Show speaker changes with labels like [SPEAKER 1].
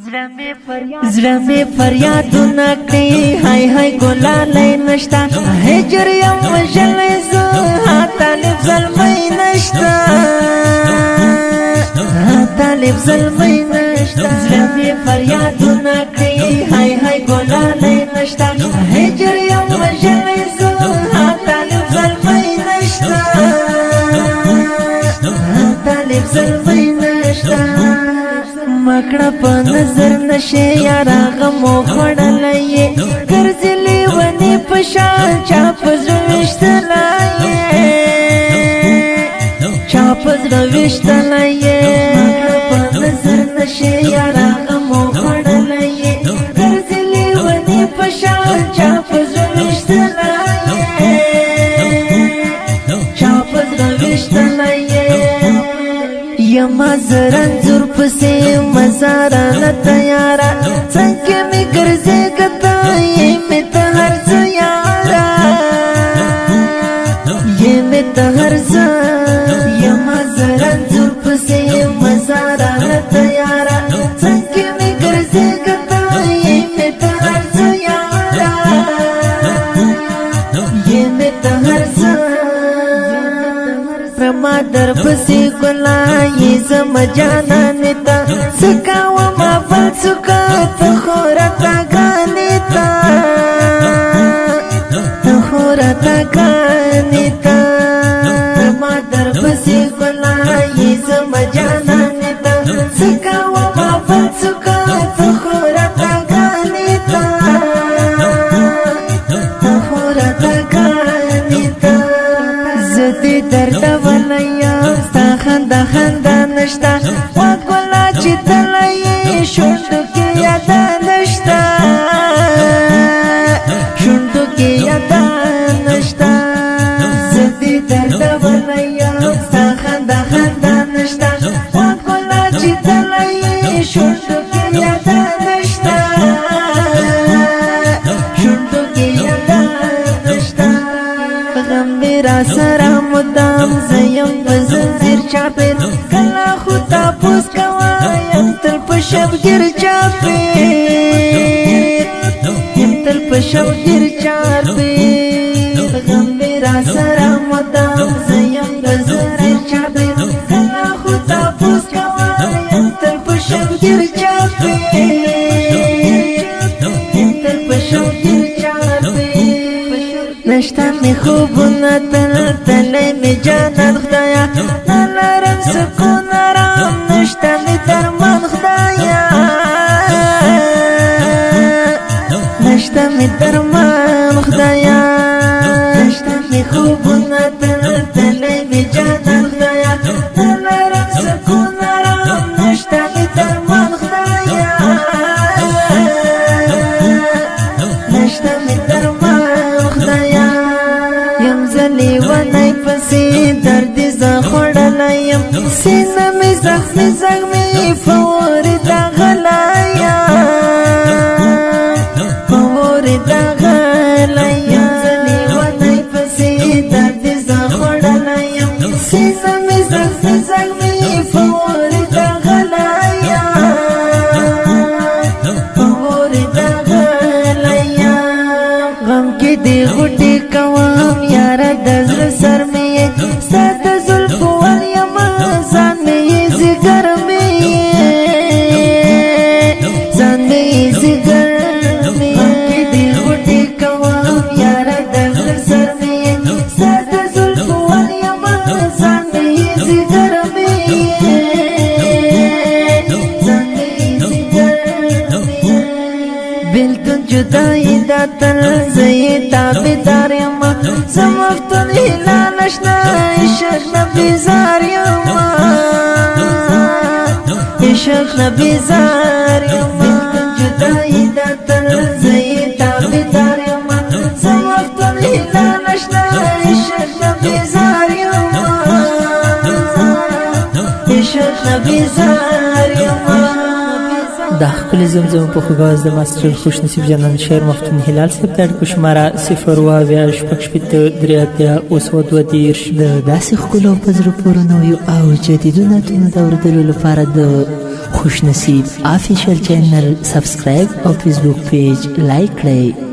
[SPEAKER 1] زړه مې فریادونه کوي هاي هاي ګلالۍ نشته هجر یم وژلی زه طالب زلمی نشته طالب زلمی نشته زړه مې فریادونه کوي هاي هاي ګلالۍ نشته هجر یم وژلی زه طالب زلمی نشته طالب زلمی نشته مکړه په نظر نشي یارا غمو خړلې ګرځلې ونی په شان چا پزړوشتلای چا پزړوشتلای مکړه په نظر نشي یارا غمو خړلې ګرځلې ونی په شان چا پزړوشتلای چا پزړوشتلای یما زرنزور پسې مزارانه تیارا څنګه می ګرځې کتا یې می ته هر څه یارا یې می ته هر څه یما زرنزور پسې مزارانه تیارا څنګه می ګرځې کتا یې می ته هر څه یارا یې می ته هر څه ما در پسی گلای زم جانانتا سکاو ما فلسکا تخورتا گانتا تخورتا گانتا ما در پسی گلای زم جانانتا سکاو ما فلسکا تخورتا گانتا تخورتا گانتا زدی درد خندا خندا نشتا وګلا چې تلای شوندو کې یاد نشتا شوندو کې یاد نشتا زدي درد ولیا خندا خندا نشتا وګلا چې تلای شوندو کې یاد نشتا شوندو کې یاد نشتا غم میرا سره مدام زیم بزنجیر چاپیر کلا خدا پوس کوایم تل پشب گیر چاپیر تل پشب گیر چاپیر غم میرا سرا مدام زیم بزنجیر چاپیر کلا خدا پوس کوایم تل پشب گیر چاپیر تل پشب گیر چاپیر نشتا می خوبونا تل تلی می جانان خدایا نلرم سکون آرام نشتا می درمان خدایا نشتا می درمان خدایا نشتا می خوبونا تل تلی می جانان خدایا نلرم سکون آرام نشتا می درمان خدایا نشتا می درمان خدایا یم زلی ونی پسی دردی زخوڑلایم سینه می زخمی زخمی فوری دا غلایم فوری دا غلایم زلی ونی پسی دردی زخوڑلایم سینه می زخمی زخمی فوری دا غلایم فوری دا غلایم غم کی دی غٹی کوام یارا دزر سر میں ساد زلف والیم زان میں زگر میں زان میں زگر میں کی دی غٹی کوام یارا دزر سر میں ساد زلف والیم زان میں زگر میں زان میں زگر میں بلتن جدائی داتل زی تابدار یم سمفتن هلال اشنا عشق نبی زار یم عشق نبی زار یم بلتن جدائی داتل زی تابدار یم سمفتن هلال اشنا عشق نبی زار یم عشق نبی زار یم دا خپل زمزم په خوګاز د ماستر خوش نصیب جانان شعر مفتون هلال صاحب د اړیکو شماره 0 شپږ شپېته درې اتیا اوس دوه دېرش د داسې ښکلو په زړه پورې نویو او جدیدو نعتونو د اورېدلو لپاره د خوش نصیب آفیشل چینل سبسکرایب او فیسبوک پیج لایک کړئ.